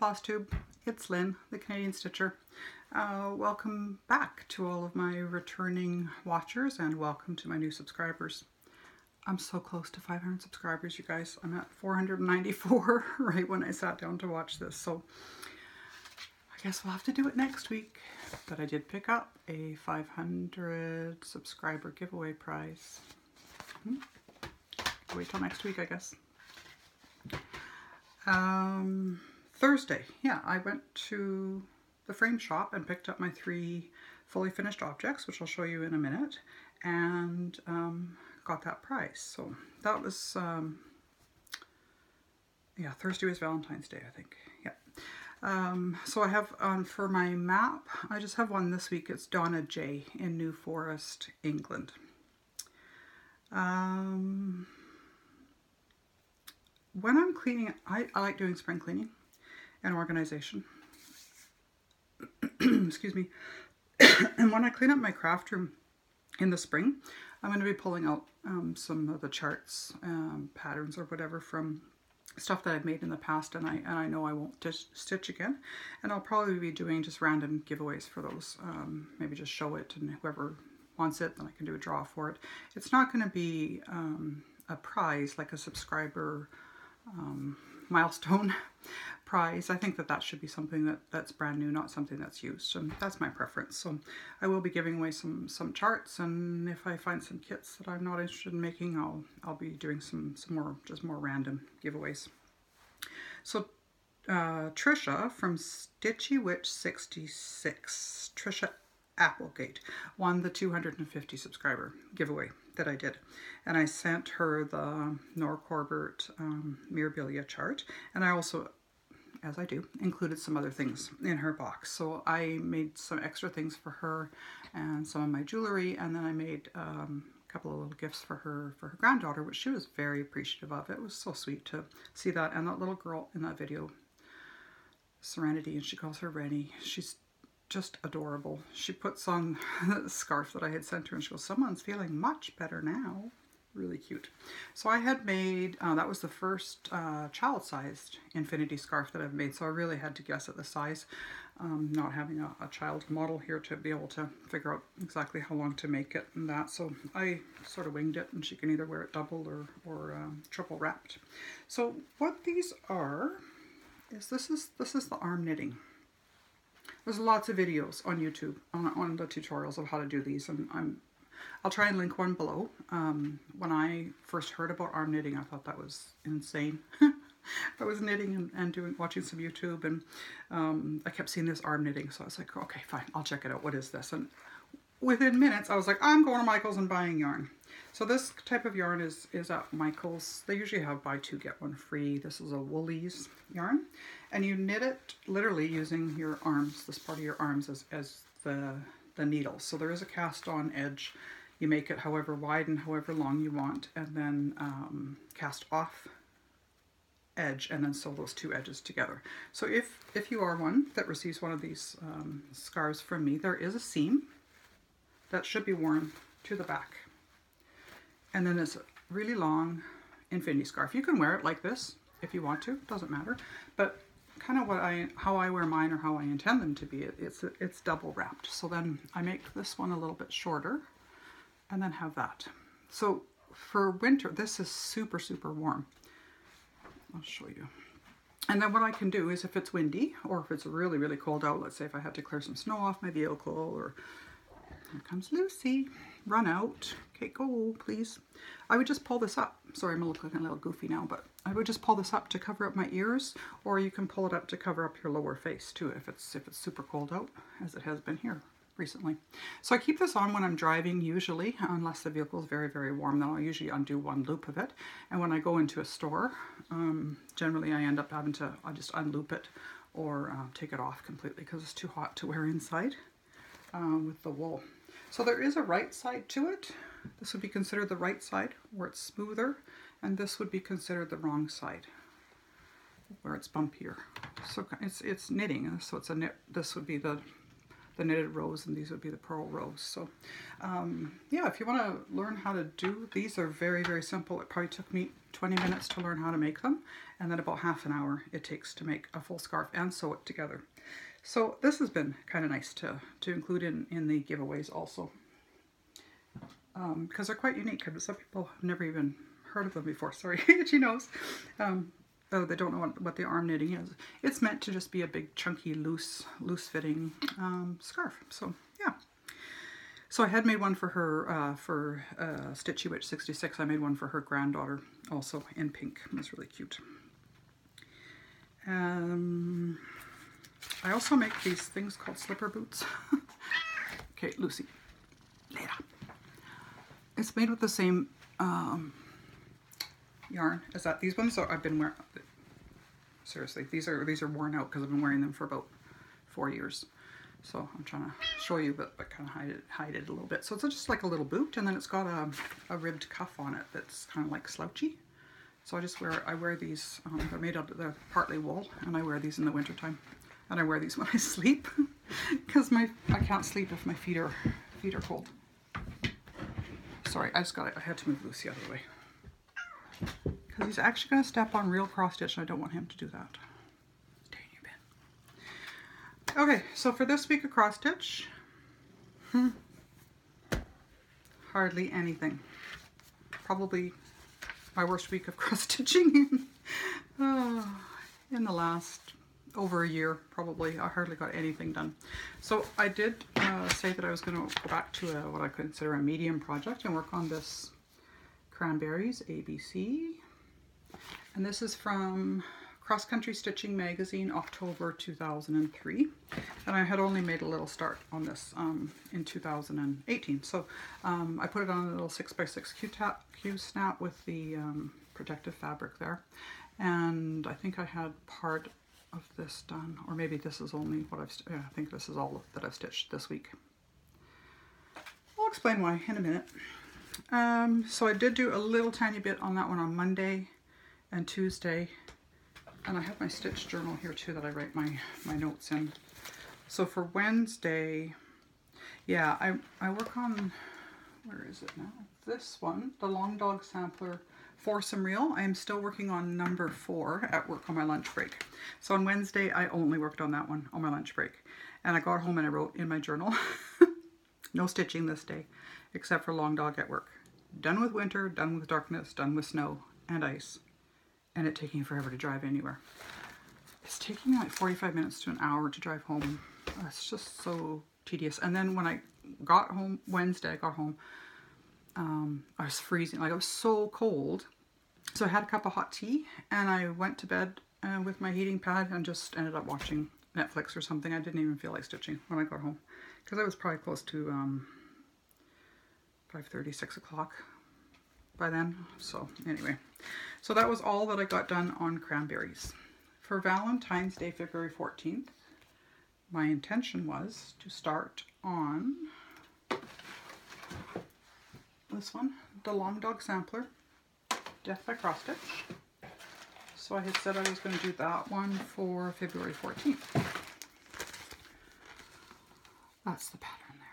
Flosstube, it's Lynn, the Canadian Stitcher. Welcome back to all of my returning watchers and welcome to my new subscribers. I'm so close to 500 subscribers, you guys. I'm at 494 right when I sat down to watch this, so I guess we'll have to do it next week. But I did pick up a 500 subscriber giveaway prize. Wait till next week, I guess. Thursday, yeah, I went to the frame shop and picked up my 3 fully finished objects, which I'll show you in a minute, and got that prize. So that was, yeah, Thursday was Valentine's Day, I think. Yeah. So I have, for my map, I just have one this week. It's Donna J in New Forest, England. When I'm cleaning, I like doing spring cleaning and organization. Excuse me. And when I clean up my craft room in the spring, I'm going to be pulling out some of the charts, patterns or whatever from stuff that I've made in the past, and I know I won't stitch again. And I'll probably be doing just random giveaways for those. Maybe just show it, and whoever wants it, then I can do a draw for it. It's not going to be a prize like a subscriber milestone prize. I think that should be something that's brand new, not something that's used, and that's my preference. So I will be giving away some charts, and if I find some kits that I'm not interested in making, I'll be doing some more random giveaways. So Trisha from Stitchy Witch 66, Trisha Applegate, won the 250 subscriber giveaway that I did, and I sent her the Nora Corbett Mirabilia chart, and I also, as I do, included some other things in her box. So I made some extra things for her and some of my jewelry, and then I made a couple of little gifts for her granddaughter, which she was very appreciative of. It was so sweet to see that. And that little girl in that video, Serenity, and she calls her Rennie, she's just adorable. She puts on the scarf that I had sent her and she goes, "Someone's feeling much better now." Really cute. So I had made, that was the first child-sized infinity scarf that I've made, so I really had to guess at the size, not having a child model here to be able to figure out exactly how long to make it and that. So I sort of winged it, and she can either wear it double or triple wrapped. So what these are is this is the arm knitting. There's lots of videos on YouTube on the tutorials of how to do these, and I'll try and link one below. When I first heard about arm knitting, I thought that was insane. I was knitting and watching some YouTube, and I kept seeing this arm knitting, so I was like, okay, fine, I'll check it out. What is this? And within minutes, I was like, I'm going to Michael's and buying yarn. So this type of yarn is at Michael's. They usually have buy 2 get 1 free. This is a Woolies yarn, and you knit it literally using your arms, this part of your arms as the needle. So there is a cast on edge. You make it however wide and however long you want, and then cast off edge, and then sew those 2 edges together. So if you are one that receives one of these scarves from me, there is a seam that should be worn to the back. And then it's a really long infinity scarf. You can wear it like this if you want to, doesn't matter. But kind of how I wear mine, or how I intend them to be, it's double wrapped. So then I make this one a little bit shorter and then have that. So for winter, this is super, super warm. I'll show you. And then what I can do is, if it's windy or if it's really, really cold out, let's say if I had to clear some snow off my vehicle, or here comes Lucy, run out, okay, go please. I would just pull this up. Sorry, I'm looking a little goofy now, but I would just pull this up to cover up my ears, or you can pull it up to cover up your lower face too if it's super cold out, as it has been here recently. So I keep this on when I'm driving usually, unless the vehicle is very, very warm. Then I'll usually undo one loop of it. And when I go into a store, generally I end up having to, I'll just unloop it or take it off completely because it's too hot to wear inside with the wool. So there is a right side to it. This would be considered the right side, where it's smoother, and this would be considered the wrong side, where it's bumpier. So it's knitting, so it's a knit. This would be the the knitted rows, and these would be the purl rows. So yeah, if you want to learn how to do these, are very, very simple. It probably took me 20 minutes to learn how to make them, and then about half an hour it takes to make a full scarf and sew it together. So this has been kind of nice to include in the giveaways also, because they're quite unique. Some people have never even heard of them before. Sorry, itchy nose. Oh, they don't know what the arm knitting is. It's meant to just be a big, chunky, loose fitting scarf. So yeah. So I had made one for her, for Stitchy Witch 66. I made one for her granddaughter, also in pink. It was really cute. I also make these things called slipper boots. Okay, Lucy, lay down. It's made with the same yarn as that. These ones I've been wearing. Seriously, these are worn out because I've been wearing them for about 4 years. So I'm trying to show you, but kind of hide it a little bit. So it's just like a little boot, and then it's got a ribbed cuff on it that's kind of like slouchy. So I wear these. They're made out of, they're partly wool, and I wear these in the wintertime. And I wear these when I sleep because I can't sleep if my feet are cold. Sorry, I had to move Lucy out of the way because he's actually going to step on real cross stitch, and I don't want him to do that. Stay in your bin. Okay, so for this week of cross stitch, hardly anything. Probably my worst week of cross stitching in the last over a year, probably. I hardly got anything done. So I did say that I was going to go back to what I consider a medium project and work on this Cranberries ABC. And this is from Cross Country Stitching Magazine, October 2003. And I had only made a little start on this in 2018. So I put it on a little 6x6 Q-snap with the protective fabric there. And I think I had part of this done, or maybe this is only what I think this is all that I've stitched this week. I'll explain why in a minute. So I did do a little tiny bit on that one on Monday and Tuesday, and I have my stitch journal here too that I write my notes in. So for Wednesday, yeah, I work on, where is it now? This one, the Long Dog Sampler Foursome Reel. I am still working on number 4 at work on my lunch break. So on Wednesday, I only worked on that one on my lunch break. And I got home and I wrote in my journal, no stitching this day, except for Long Dog at work. Done with winter, done with darkness, done with snow and ice, and it taking forever to drive anywhere. It's taking like 45 minutes to an hour to drive home. It's just so tedious. And then when I got home, Wednesday, I got home, I was freezing, like I was so cold. So I had a cup of hot tea and I went to bed with my heating pad and just ended up watching Netflix or something. I didn't even feel like stitching when I got home because I was probably close to 5:30, 6 o'clock by then. So anyway, so that was all that I got done on Cranberries. For Valentine's Day, February 14th, my intention was to start on this one, the Long Dog Sampler, Death by Cross Stitch. So I had said I was going to do that one for February 14th. That's the pattern there.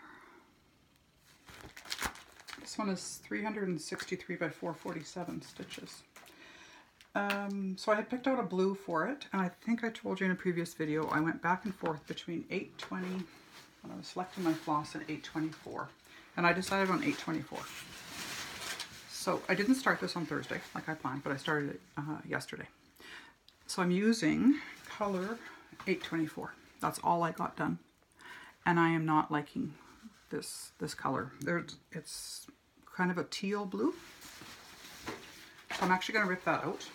This one is 363 by 447 stitches. So I had picked out a blue for it, and I think I told you in a previous video I went back and forth between 820 when I was selecting my floss and 824, and I decided on 824. So I didn't start this on Thursday like I planned, but I started it yesterday. So I'm using color 824. That's all I got done, and I am not liking this color. It's kind of a teal blue. So I'm actually going to rip that out.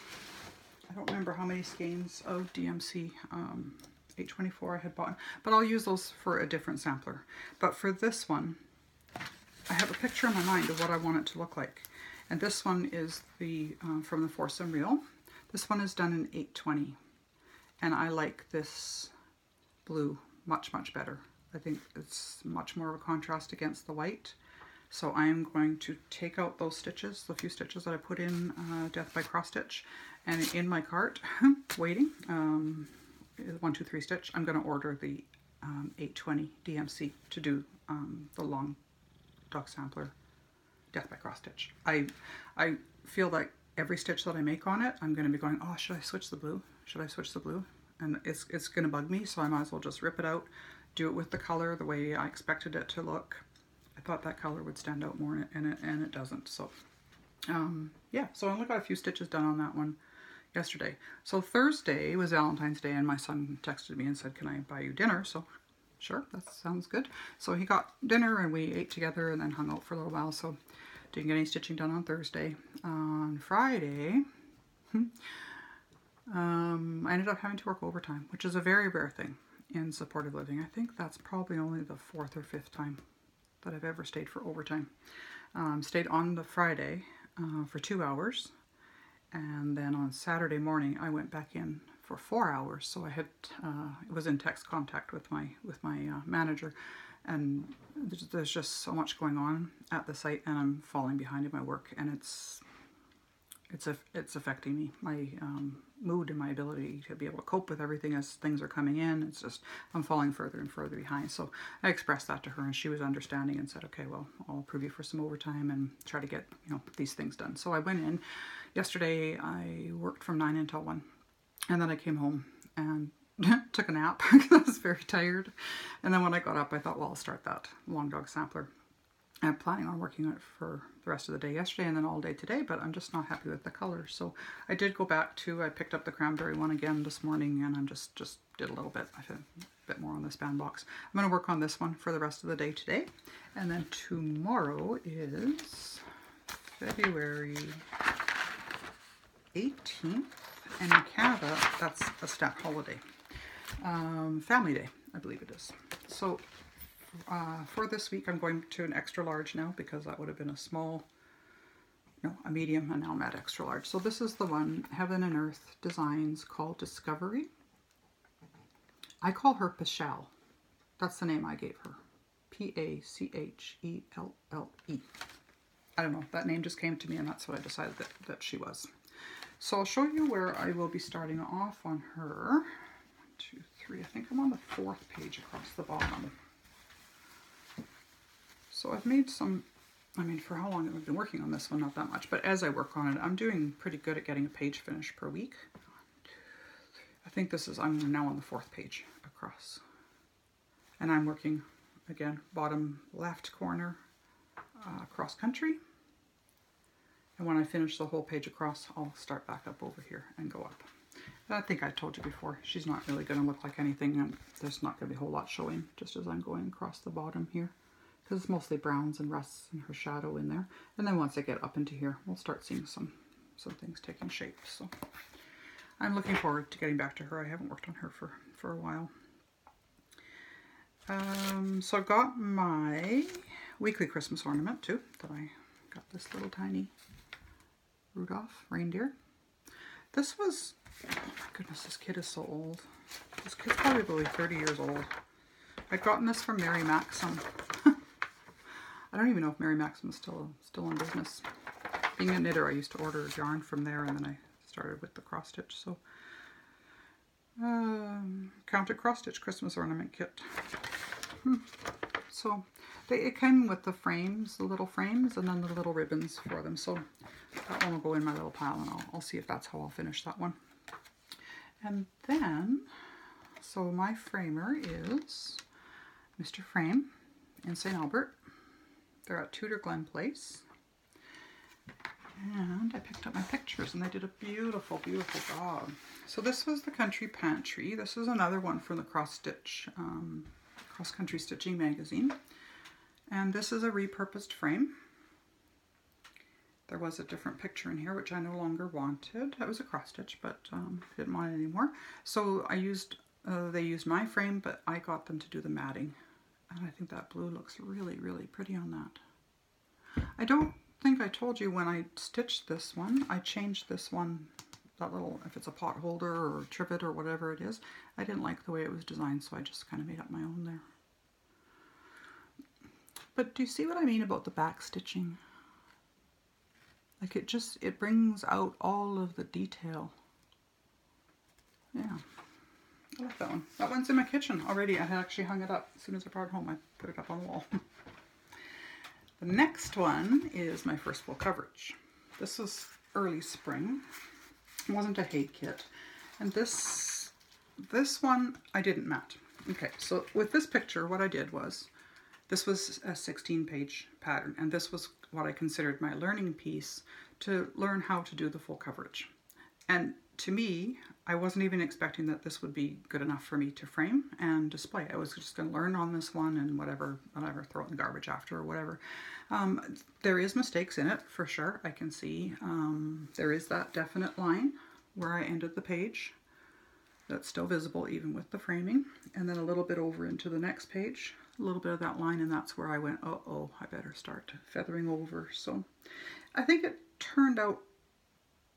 I don't remember how many skeins of DMC 824 I had bought, but I'll use those for a different sampler. But for this one, I have a picture in my mind of what I want it to look like. And this one is the from the Foursome Reel. This one is done in 820, and I like this blue much, much better. I think it's much more of a contrast against the white. So I am going to take out those stitches, the few stitches that I put in Death by Cross Stitch, and in my cart, waiting, 1, 2, 3 stitch, I'm going to order the 820 DMC to do the long dog sampler death by cross stitch. I feel like every stitch that I make on it, I'm going to be going, oh, should I switch the blue? Should I switch the blue? And it's going to bug me, so I might as well just rip it out, do it with the color the way I expected it to look. I thought that color would stand out more, and it doesn't. So yeah, so I only got a few stitches done on that one yesterday. So Thursday was Valentine's Day, and my son texted me and said, can I buy you dinner? So sure, that sounds good. So he got dinner and we ate together and then hung out for a little while. So didn't get any stitching done on Thursday. On Friday, I ended up having to work overtime, which is a very rare thing in supportive living. I think that's probably only the 4th or 5th time that I've ever stayed for overtime. Stayed on the Friday for 2 hours, and then on Saturday morning I went back in for 4 hours. So I had was in text contact with my manager, and there's just so much going on at the site, and I'm falling behind in my work, and it's affecting me, my mood and my ability to be able to cope with everything as things are coming in. It's just, I'm falling further and further behind. So I expressed that to her, and she was understanding and said, okay, well, I'll approve you for some overtime and try to get, you know, these things done. So I went in yesterday. I worked from 9 until 1, and then I came home and took a nap because I was very tired. And then when I got up, I thought, well, I'll start that long dog sampler. I'm planning on working on it for the rest of the day yesterday and then all day today, but I'm just not happy with the color. So I did go back to, I picked up the cranberry one again this morning, and I'm just did a little bit. I did a bit more on this band box. I'm going to work on this one for the rest of the day today. And then tomorrow is February 18th, and in Canada, that's a stat holiday. Family Day, I believe it is. So for this week, I'm going to an extra large now, because that would have been a small, no, a medium, and now I'm at extra large. So this is the one, Heaven and Earth Designs, called Discovery. I call her Pachelle. That's the name I gave her. P-A-C-H-E-L-L-E. I don't know, that name just came to me, and that's what I decided that she was. So I'll show you where I will be starting off on her. 1, 2, 3, I think I'm on the 4th page across the bottom. So I've made some, I mean, for how long I've been working on this one, not that much, but as I work on it, I'm doing pretty good at getting a page finished per week. I think this is, I'm now on the 4th page across. And I'm working, again, bottom left corner, cross country. And when I finish the whole page across, I'll start back up over here and go up. I think I told you before, she's not really going to look like anything, and there's not going to be a whole lot showing just as I'm going across the bottom here, because it's mostly browns and rusts and her shadow in there. And then once I get up into here, we'll start seeing some things taking shape. So I'm looking forward to getting back to her. I haven't worked on her for a while. So I've got my weekly Christmas ornament too, that I got, this little tiny Rudolph reindeer. This was, oh my goodness, this kid is so old. This kid's probably 30 years old. I'd gotten this from Mary Maxim. I don't even know if Mary Maxim is still in business. Being a knitter, I used to order yarn from there, and then I started with the cross stitch. So, counted cross stitch Christmas ornament kit. So it came with the frames, the little frames, and then the little ribbons for them. So that one will go in my little pile, and I'll see if that's how I'll finish that one. And then, so my framer is Mr. Frame in St. Albert. They're at Tudor Glen Place. And I picked up my pictures, and they did a beautiful, beautiful job. So this was the Country Pantry. This is another one from the Cross Country Stitching magazine. And this is a repurposed frame. There was a different picture in here, which I no longer wanted. That was a cross stitch, but didn't want it anymore. So I used, they used my frame, but I got them to do the matting. And I think that blue looks really, really pretty on that. I don't think I told you when I stitched this one, I changed this one, that little, if it's a pot holder or trivet or whatever it is, I didn't like the way it was designed, so I just kind of made up my own there. But do you see what I mean about the back stitching? Like it brings out all of the detail. Yeah. I like that one. That one's in my kitchen already. I had actually hung it up. As soon as I brought it home, I put it up on the wall. The next one is my first full coverage. This was early spring. It wasn't a hay kit. And this one I didn't mat. Okay, so with this picture, what I did was, this was a 16-page pattern, and this was what I considered my learning piece to learn how to do the full coverage. And to me, I wasn't even expecting that this would be good enough for me to frame and display. I was just going to learn on this one and whatever, throw it in the garbage after or whatever. There is mistakes in it, for sure. I can see there is that definite line where I ended the page. That's still visible even with the framing. And then a little bit over into the next page, a little bit of that line, and that's where I went, uh-oh, I better start feathering over. So I think it turned out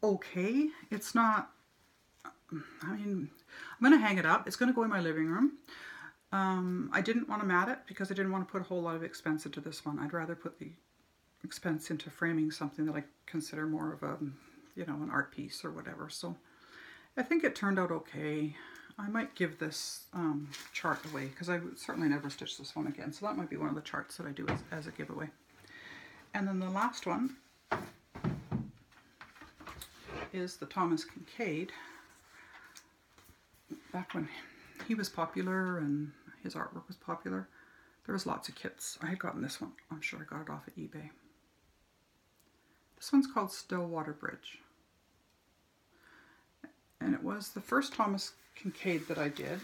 okay. It's not, I mean, I'm going to hang it up. It's going to go in my living room. I didn't want to mat it because I didn't want to put a whole lot of expense into this one. I'd rather put the expense into framing something that I consider more of a, you know, an art piece or whatever. So I think it turned out okay. I might give this chart away because I would certainly never stitch this one again. So that might be one of the charts that I do as a giveaway. And then the last one is the Thomas Kincaid. Back when he was popular and his artwork was popular, there was lots of kits. I had gotten this one. I'm sure I got it off at eBay. This one's called Stillwater Bridge. And it was the first Thomas Kincaid that I did.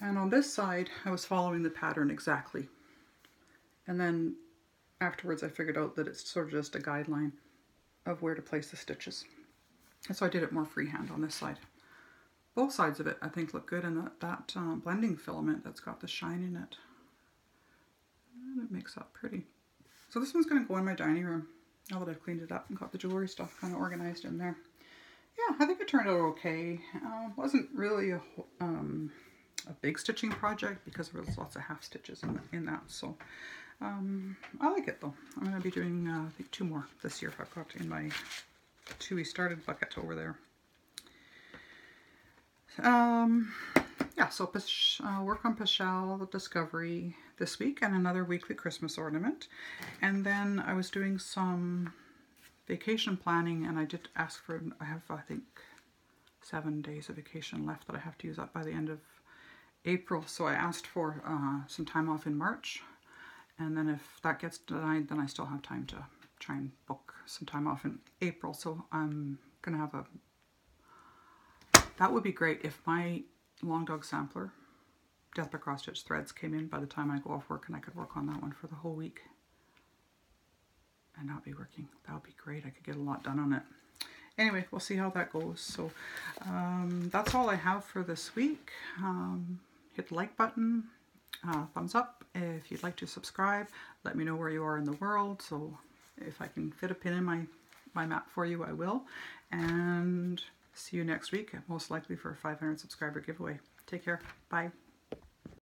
And on this side, I was following the pattern exactly. And then afterwards, I figured out that it's sort of just a guideline of where to place the stitches. And so I did it more freehand on this side. Both sides of it, I think, look good, and that blending filament that's got the shine in it. And it makes that pretty. So this one's going to go in my dining room now that I've cleaned it up and got the jewelry stuff kind of organized in there. Yeah, I think it turned out okay. Wasn't really a big stitching project because there was lots of half stitches in that. So I like it though. I'm going to be doing I think 2 more this year. I've got in my 2 we started bucket over there. Yeah, so work on Pashal Discovery this week and another weekly Christmas ornament. And then I was doing some vacation planning, and I did ask for, I have I think 7 days of vacation left that I have to use up by the end of April. So I asked for some time off in March, and then if that gets denied, then I still have time to try and book some time off in April. So I'm gonna have that would be great if my Long Dog Sampler Death by Cross Stitch threads came in by the time I go off work, and I could work on that one for the whole week and not be working. That would be great. I could get a lot done on it. Anyway, we'll see how that goes. So that's all I have for this week. Hit the like button, thumbs up if you'd like to subscribe. Let me know where you are in the world, so if I can fit a pin in my map for you, I will. And see you next week, most likely for a 500 subscriber giveaway. Take care. Bye.